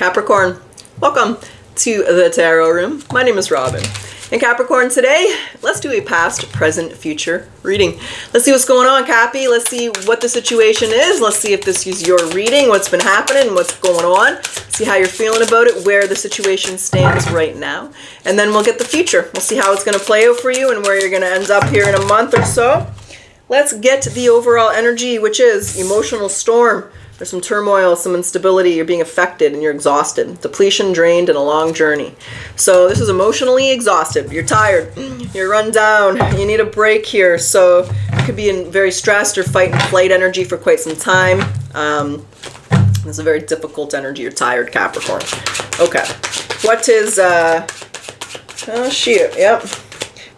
Capricorn, welcome to the Tarot Room. My name is Robyn. And Capricorn, today, let's do a past, present, future reading. Let's see what's going on, Cappy. Let's see what the situation is. Let's see if this is your reading, what's been happening, what's going on. See how you're feeling about it, where the situation stands right now. And then we'll get the future. We'll see how it's going to play out for you and where you're going to end up here in a month or so. Let's get the overall energy, which is emotional storm. There's some turmoil, some instability, you're being affected and you're exhausted. Depletion, drained, and a long journey. So this is emotionally exhausted. You're tired, you're run down, you need a break here. So you could be in very stressed or fight and flight energy for quite some time. It's a very difficult energy. You're tired, Capricorn. Okay. What is, oh shoot, yep.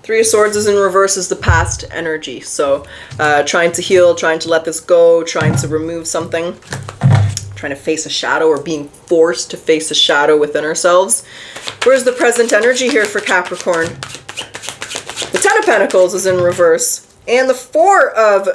Three of Swords is in reverse is the past energy. So trying to heal, trying to let this go, trying to remove something, trying to face a shadow or being forced to face a shadow within ourselves. Where's the present energy here for Capricorn? The Ten of Pentacles is in reverse. And the Four of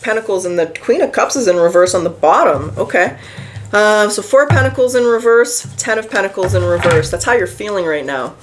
Pentacles and the Queen of Cups is in reverse on the bottom. Okay. So 4 Pentacles in reverse, 10 of Pentacles in reverse. That's how you're feeling right now.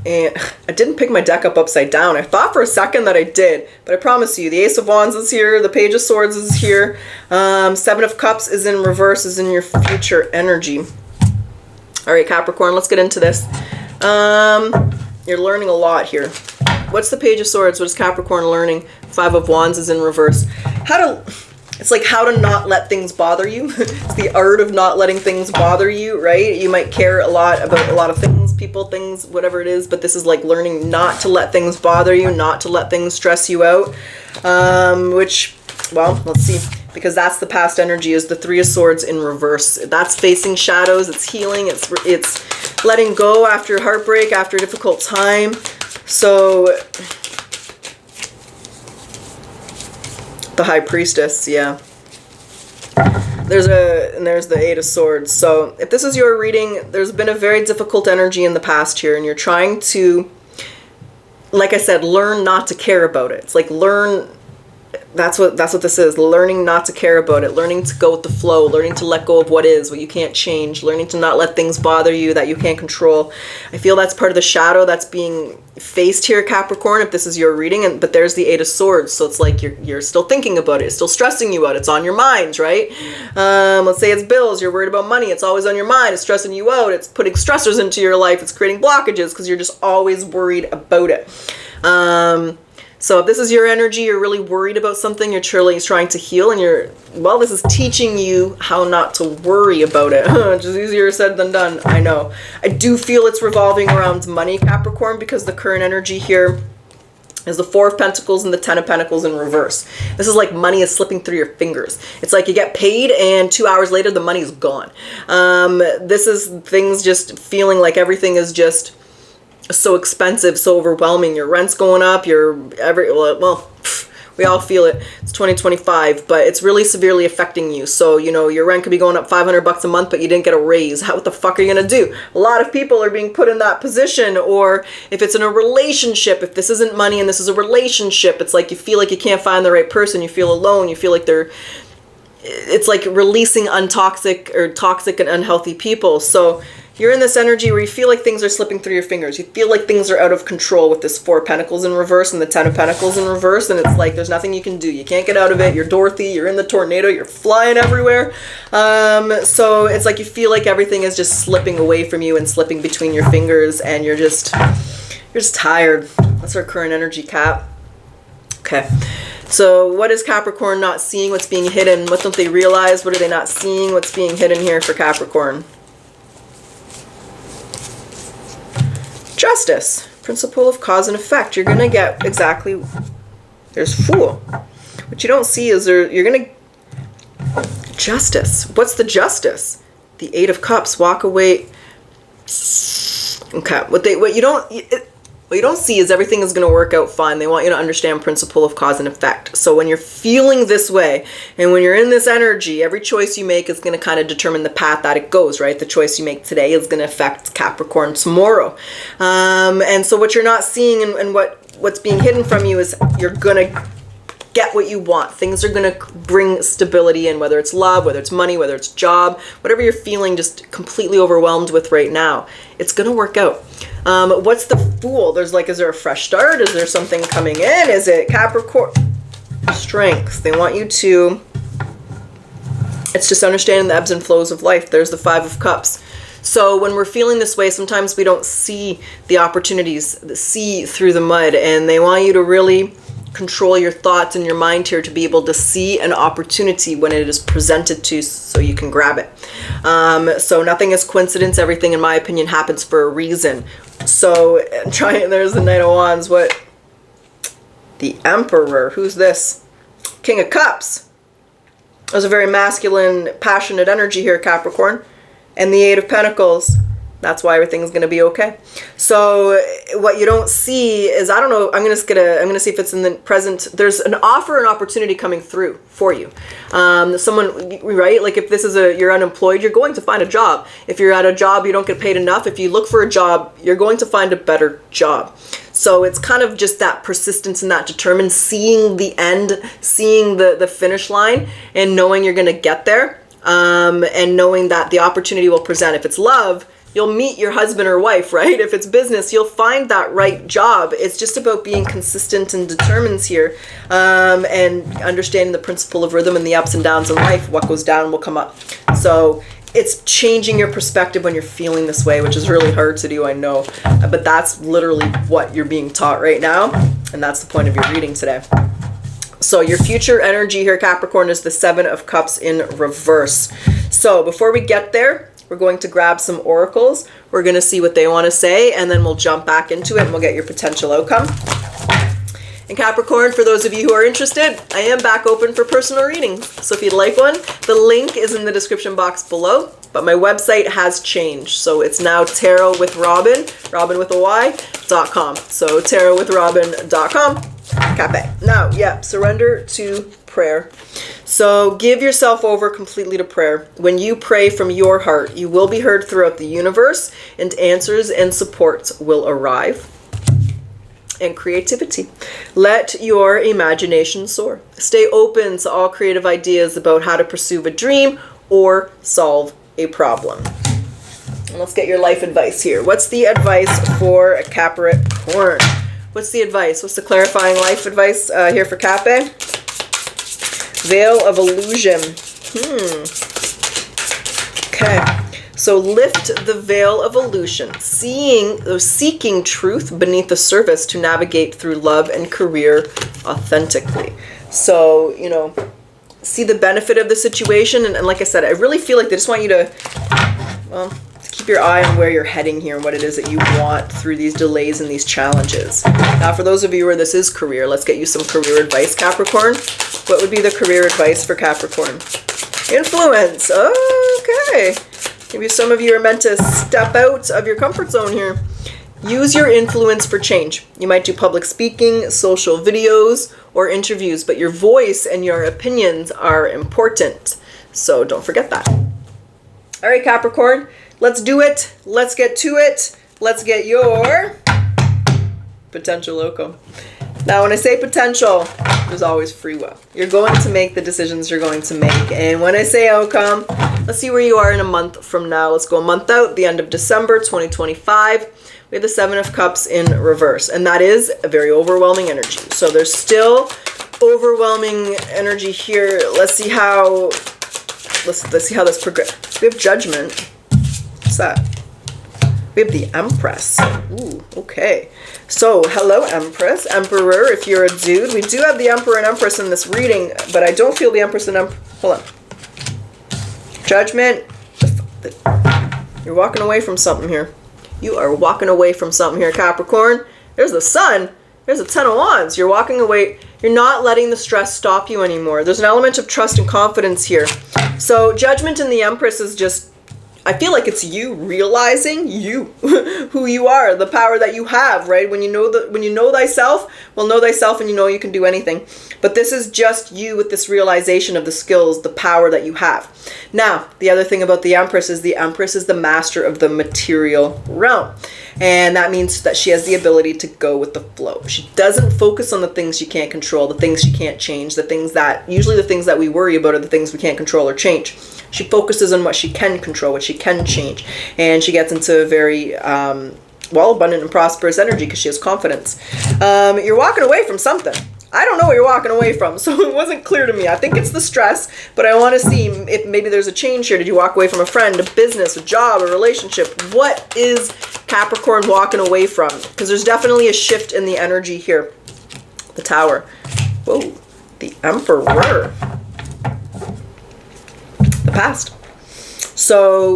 And I didn't pick my deck up upside down. I thought for a second that I did, but I promise you, the Ace of Wands is here, the Page of Swords is here, 7 of Cups is in reverse, is in your future energy. All right, Capricorn, let's get into this. You're learning a lot here. What's the Page of Swords? What is Capricorn learning? 5 of Wands is in reverse. It's like how to not let things bother you. It's the art of not letting things bother you, right? You might care a lot about a lot of things, people, things, whatever it is, but this is like learning not to let things bother you, not to let things stress you out, which, well, let's see, because that's the past energy, is the 3 of Swords in reverse. That's facing shadows, it's healing, it's letting go after heartbreak, after a difficult time. So the High Priestess, yeah. There's the 8 of Swords. So if this is your reading, there's been a very difficult energy in the past here, and you're trying to, like I said, learn not to care about it. It's like that's what this is, learning not to care about it, learning to go with the flow, learning to let go of what is, what you can't change, learning to not let things bother you that you can't control. I feel that's part of the shadow that's being faced here, Capricorn, if this is your reading. But there's the 8 of Swords, so it's like you're still thinking about it, it's still stressing you out, it's on your mind, right? Let's say it's bills, you're worried about money, it's always on your mind, it's stressing you out, it's putting stressors into your life, it's creating blockages because you're just always worried about it. So if this is your energy, you're really worried about something, you're truly trying to heal, and this is teaching you how not to worry about it. Just easier said than done, I know. I do feel it's revolving around money, Capricorn, because the current energy here is the 4 of Pentacles and the 10 of Pentacles in reverse. This is like money is slipping through your fingers. It's like you get paid and 2 hours later the money is gone. This is things just feeling like everything is just so expensive, so overwhelming. Your rent's going up, we all feel it. It's 2025, but it's really severely affecting you. So, your rent could be going up $500 a month, but you didn't get a raise. What the fuck are you going to do? A lot of people are being put in that position. Or if it's in a relationship, if this isn't money and this is a relationship, it's like you feel like you can't find the right person. You feel alone. You feel like it's like releasing toxic and unhealthy people. So you're in this energy where you feel like things are slipping through your fingers. You feel like things are out of control with this 4 Pentacles in reverse and the 10 of Pentacles in reverse. And it's like there's nothing you can do. You can't get out of it. You're Dorothy. You're in the tornado. You're flying everywhere. So it's like you feel like everything is just slipping away from you and slipping between your fingers. And you're just tired. That's our current energy, Cap. Okay. So what is Capricorn not seeing? What's being hidden? What don't they realize? What are they not seeing? What's being hidden here for Capricorn? Justice, principle of cause and effect. You're going to get exactly, there's Fool. What you don't see is you're going to, justice. What's the justice? The 8 of Cups, walk away. Okay, what you don't see is everything is going to work out fine. They want you to understand principle of cause and effect. So when you're feeling this way and when you're in this energy, every choice you make is going to kind of determine the path that it goes, right? The choice you make today is going to affect Capricorn tomorrow. And so what you're not seeing and what's being hidden from you is you're going to get what you want. Things are going to bring stability in, whether it's love, whether it's money, whether it's job, whatever you're feeling just completely overwhelmed with right now. It's going to work out. What's the Fool? There's like, is there a fresh start? Is there something coming in? Is it Capricorn? Strength. They want you to, it's just understanding the ebbs and flows of life. There's the Five of Cups. So when we're feeling this way, sometimes we don't see the opportunities, see through the mud, and they want you to really control your thoughts and your mind here to be able to see an opportunity when it is presented to you so you can grab it. So nothing is coincidence. Everything, in my opinion, happens for a reason. So there's the Knight of Wands. What? The Emperor. Who's this? King of Cups. There's a very masculine, passionate energy here, Capricorn. And the Eight of Pentacles. That's why everything's going to be okay. So what you don't see is, I don't know, I'm going to see if it's in the present. There's an offer, an opportunity coming through for you. Someone, right? Like if this is you're unemployed, you're going to find a job. If you're at a job, you don't get paid enough. If you look for a job, you're going to find a better job. So it's kind of just that persistence and that determined, seeing the end, seeing the finish line, and knowing you're going to get there. And knowing that the opportunity will present. If it's love, you'll meet your husband or wife, right? If it's business, you'll find that right job. It's just about being consistent and determined here, and understanding the principle of rhythm and the ups and downs in life. What goes down will come up. So it's changing your perspective when you're feeling this way, which is really hard to do, I know. But that's literally what you're being taught right now. And that's the point of your reading today. So your future energy here, Capricorn, is the Seven of Cups in reverse. So before we get there, we're going to grab some oracles. We're going to see what they want to say, and then we'll jump back into it and we'll get your potential outcome. And Capricorn, for those of you who are interested, I am back open for personal readings. So if you'd like one, the link is in the description box below. But my website has changed. So it's now Tarot with Robyn, Robyn with a Y.com. So tarotwithrobyn.com. Cappe. Now, yeah, surrender to prayer. So give yourself over completely to prayer. When you pray from your heart, you will be heard throughout the universe, and answers and supports will arrive. And creativity. Let your imagination soar. Stay open to all creative ideas about how to pursue a dream or solve a problem. And let's get your life advice here. What's the advice for Capricorn? What's the advice? What's the clarifying life advice here for Cappe? Veil of illusion. Okay. So lift the veil of illusion, seeking truth beneath the surface to navigate through love and career authentically. So, you know, see the benefit of the situation. And like I said, I really feel like they just want you to, well, keep your eye on where you're heading here and what it is that you want through these delays and these challenges. Now, for those of you where this is career, let's get you some career advice, Capricorn. What would be the career advice for Capricorn? Influence. Okay. Maybe some of you are meant to step out of your comfort zone here. Use your influence for change. You might do public speaking, social videos, or interviews, but your voice and your opinions are important. So don't forget that. All right, Capricorn, let's do it. Let's get to it. Let's get your potential outcome. Now, when I say potential, there's always free will. You're going to make the decisions you're going to make. And when I say outcome, let's see where you are in a month from now. Let's go a month out, the end of December 2025. We have the Seven of Cups in reverse. And that is a very overwhelming energy. So there's still overwhelming energy here. Let's see how this progresses. We have Judgment. What's that? We have the Empress. Ooh, okay. So, hello, Empress. Emperor, if you're a dude. We do have the Emperor and Empress in this reading, but I don't feel the Empress and Emperor. Hold on. Judgment. You're walking away from something here. You are walking away from something here, Capricorn. There's the Sun. There's a Ten of Wands. You're walking away. You're not letting the stress stop you anymore. There's an element of trust and confidence here. So, Judgment and the Empress is just I feel like it's you realizing who you are, the power that you have, right? When you know thyself, well, know thyself and you know you can do anything. But this is just you with this realization of the skills, the power that you have. Now, the other thing about the Empress is the master of the material realm. And that means that she has the ability to go with the flow. She doesn't focus on the things she can't control, the things she can't change, usually the things that we worry about are the things we can't control or change. She focuses on what she can control, what she can change. And she gets into a very, abundant and prosperous energy because she has confidence. You're walking away from something. I don't know what you're walking away from, so it wasn't clear to me. I think it's the stress, but I want to see if maybe there's a change here. Did you walk away from a friend, a business, a job, a relationship? What is Capricorn walking away from? Because there's definitely a shift in the energy here. The Tower. Whoa. The Emperor. The past. So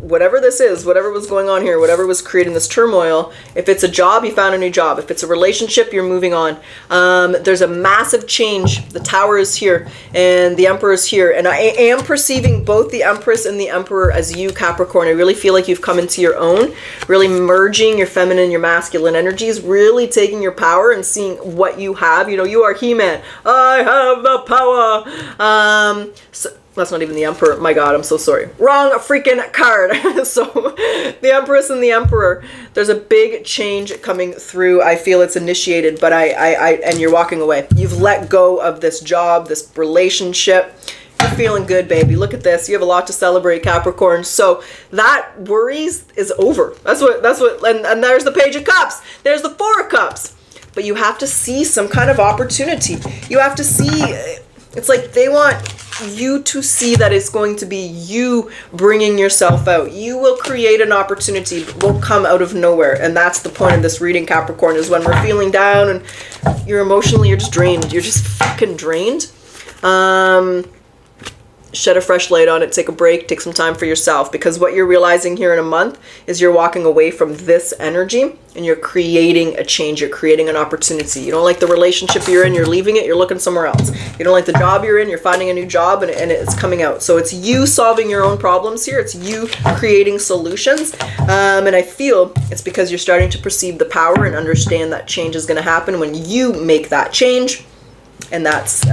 whatever this is, whatever was going on here, whatever was creating this turmoil, if it's a job, you found a new job. If it's a relationship, you're moving on. There's a massive change. The Tower is here and the Emperor is here. And I am perceiving both the Empress and the Emperor as you, Capricorn. I really feel like you've come into your own, really merging your feminine, your masculine energies, really taking your power and seeing what you have. You know, you are He-Man. I have the power. So that's not even the Emperor. My God, I'm so sorry. Wrong freaking card. So the Empress and the Emperor, there's a big change coming through. I feel it's initiated, but and you're walking away. You've let go of this job, this relationship. You're feeling good, baby. Look at this. You have a lot to celebrate, Capricorn. So that worries is over. That's what, and there's the Page of Cups. There's the Four of Cups. But you have to see some kind of opportunity. You have to see, it's like they want you to see that it's going to be you bringing yourself out. You will create an opportunity, will come out of nowhere. And that's the point of this reading, Capricorn, is when we're feeling down and you're just drained. You're just fucking drained. Shed a fresh light on it, take a break, take some time for yourself, because what you're realizing here in a month is you're walking away from this energy and you're creating a change. You're creating an opportunity. You don't like the relationship you're in, you're leaving it, you're looking somewhere else. You don't like the job you're in, you're finding a new job, and it's coming out. So it's you solving your own problems here. It's you creating solutions. And I feel it's because you're starting to perceive the power and understand that change is going to happen when you make that change. And that's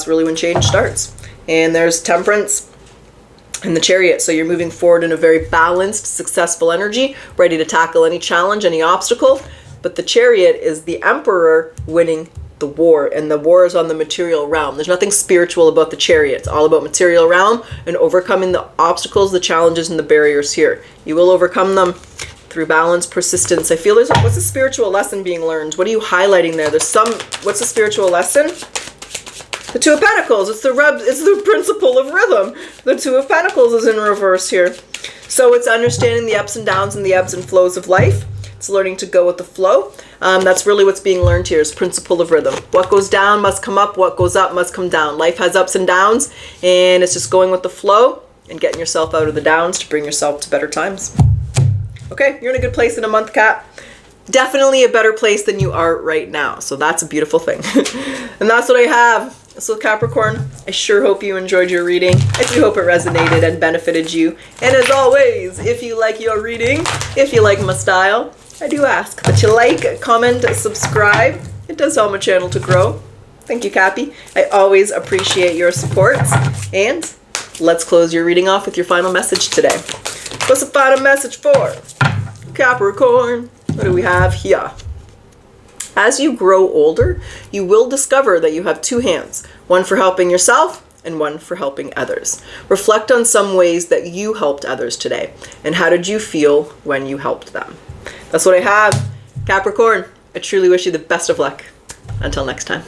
really when change starts. And there's Temperance and the Chariot. So you're moving forward in a very balanced, successful energy, ready to tackle any challenge, any obstacle. But the Chariot is the Emperor winning the war, and the war is on the material realm. There's nothing spiritual about the Chariot. It's all about material realm and overcoming the obstacles, the challenges, and the barriers here. You will overcome them through balance, persistence. I feel what's a spiritual lesson being learned? What are you highlighting there? What's a spiritual lesson? The Two of Pentacles, it's the principle of rhythm. The Two of Pentacles is in reverse here. So it's understanding the ups and downs and the ebbs and flows of life. It's learning to go with the flow. That's really what's being learned here, is principle of rhythm. What goes down must come up, what goes up must come down. Life has ups and downs, and it's just going with the flow and getting yourself out of the downs to bring yourself to better times. Okay, you're in a good place in a month, Cap. Definitely a better place than you are right now. So that's a beautiful thing. And that's what I have. So Capricorn, I sure hope you enjoyed your reading. I do hope it resonated and benefited you. And as always, if you like your reading, if you like my style, I do ask that you like, comment, subscribe. It does help my channel to grow. Thank you, Cappy. I always appreciate your support. And let's close your reading off with your final message today. What's the final message for Capricorn? What do we have here? As you grow older, you will discover that you have two hands, one for helping yourself and one for helping others. Reflect on some ways that you helped others today, and how did you feel when you helped them? That's what I have. Capricorn, I truly wish you the best of luck. Until next time.